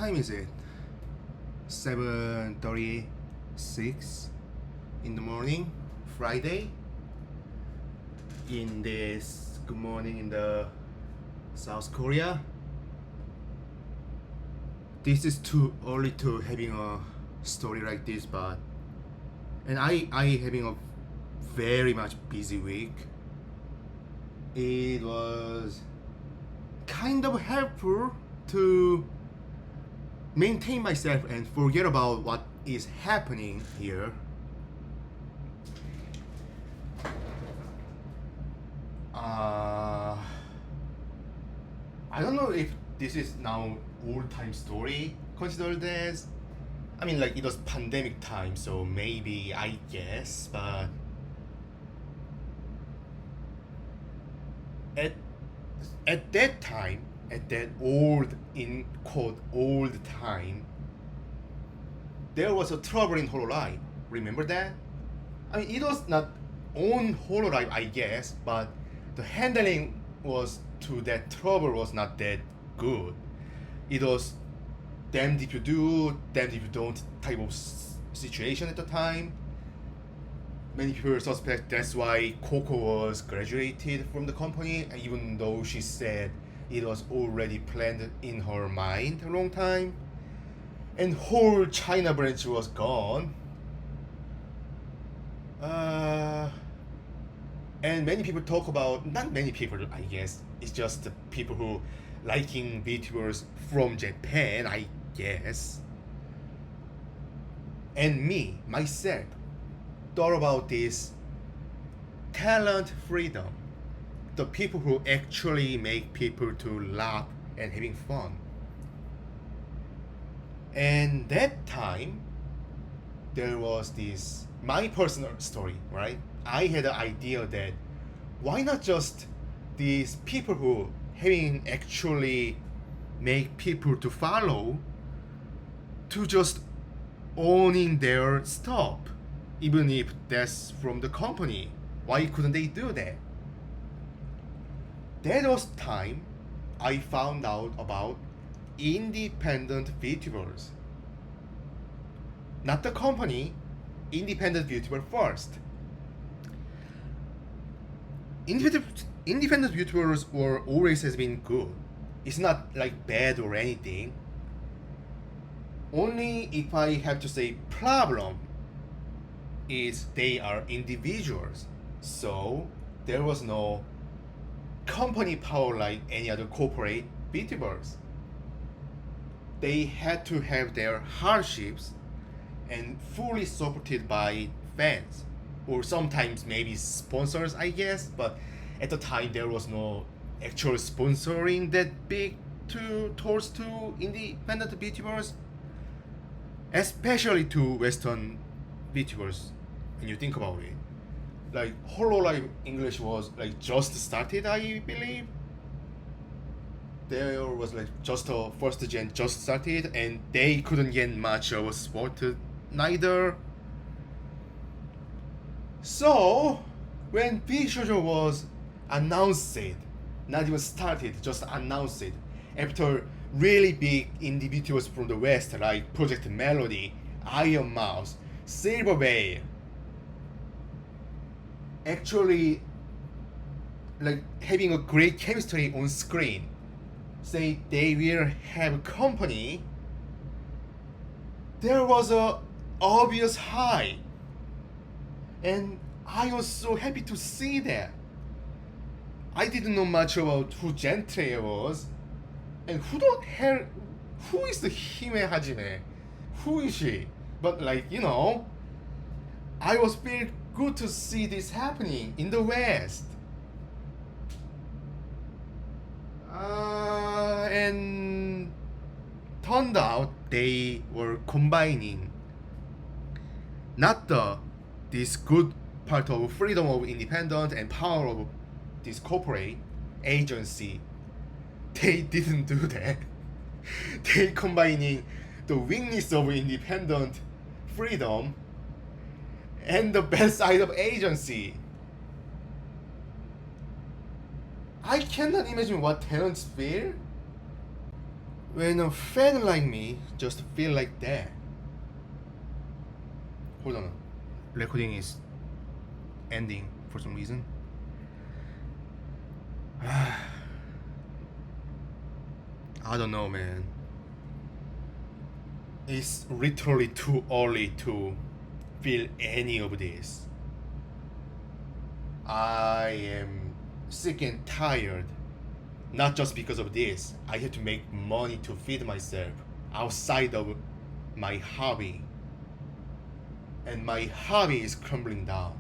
time is it? 7:36 in the morning, Friday. In this good morning in the South Korea. This is too early to having a story like this, but and I having a very much busy week. It was kind of helpful to maintain myself and forget about what is happening here. I don't know if this is now old-time story considered as. I mean, like it was pandemic time, so maybe I guess, but at that time, at that old in quote old time, there was a trouble in Hololive. Remember that? I mean, it was not on Hololive, I guess, but the handling was to that trouble was not that good. It was damned if you do, damned if you don't type of situation at the time. Many people suspect that's why Coco was graduated from the company, even though she said it was already planned in her mind a long time. And whole China branch was gone. And many people talk about, not many people I guess, it's just the people who liking VTubers from Japan, I guess. And me, myself, thought about this talent freedom. The people who actually make people to laugh and having fun. And that time, there was this, my personal story, right? I had an idea that why not just these people who having actually make people to follow to just owning their stuff, even if that's from the company. Why couldn't they do that? That was time I found out about independent VTubers. Not the company, independent VTuber first. Independent VTubers were always has been good. It's not like bad or anything. Only if I have to say problem is they are individuals. So there was no company power like any other corporate VTubers. They had to have their hardships and fully supported by fans or sometimes maybe sponsors, I guess, but at the time there was no actual sponsoring that big towards to independent VTubers, especially to Western VTubers. When you think about it, like Hololive English was like just started, I believe. There was like just a first gen just started, and they couldn't get much of a support neither. So when VShojo was announced, not even started, just announced it, after really big indie VTubers from the West like Project Melody, Iron Mouse, Silver Veil, actually like having a great chemistry on screen, say they will have a company, there was a obvious high. And I was so happy to see that. I didn't know much about who Gentry was, and who the hell, who is the Hime Hajime? Who is she? But like, you know, I was feeling good to see this happening in the West. And turned out they were combining not this good part of freedom of independent and power of this corporate agency. They didn't do that. They combining the weakness of independent freedom and the bad side of agency. I cannot imagine what talents feel when a fan like me just feel like that. Hold on, recording is ending for some reason. I don't know, man. It's literally too early to feel any of this. I am sick and tired. Not just because of this. I have to make money to feed myself outside of my hobby. And my hobby is crumbling down.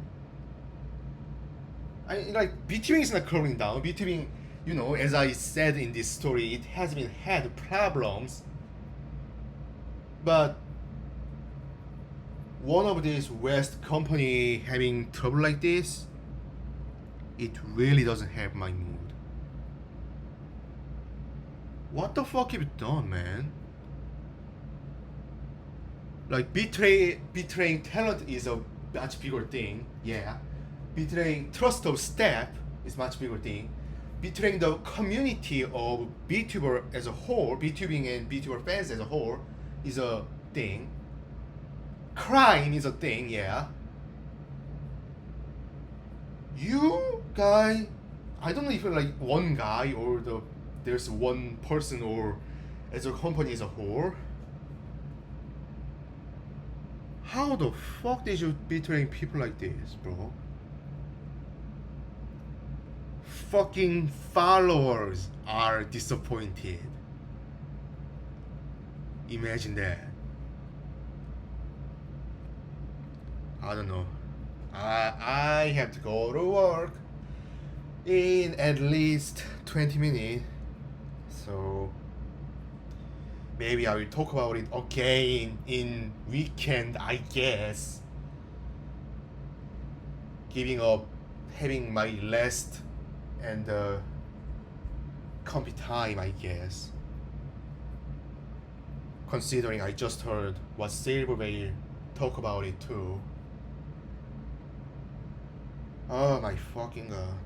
BTubing is not crumbling down. BTubing, as I said in this story, it has been had problems. But one of these West company having trouble like this, it really doesn't help my mood. What the fuck have you done, man? Like betraying talent is a much bigger thing, yeah. Betraying trust of staff is much bigger thing. Betraying the community of VTuber as a whole, VTubing and VTuber fans as a whole, is a thing. Crime is a thing, yeah. You guy, I don't know if you're like one guy or there's one person or as a company as a whole. How the fuck did you betraying people like this, bro? Fucking followers are disappointed. Imagine that. I don't know. I have to go to work in at least 20 minutes. So maybe I will talk about it again in weekend, I guess. Giving up, having my rest and compy time, I guess. Considering I just heard what Silverwhale talk about it too. Oh my fucking god.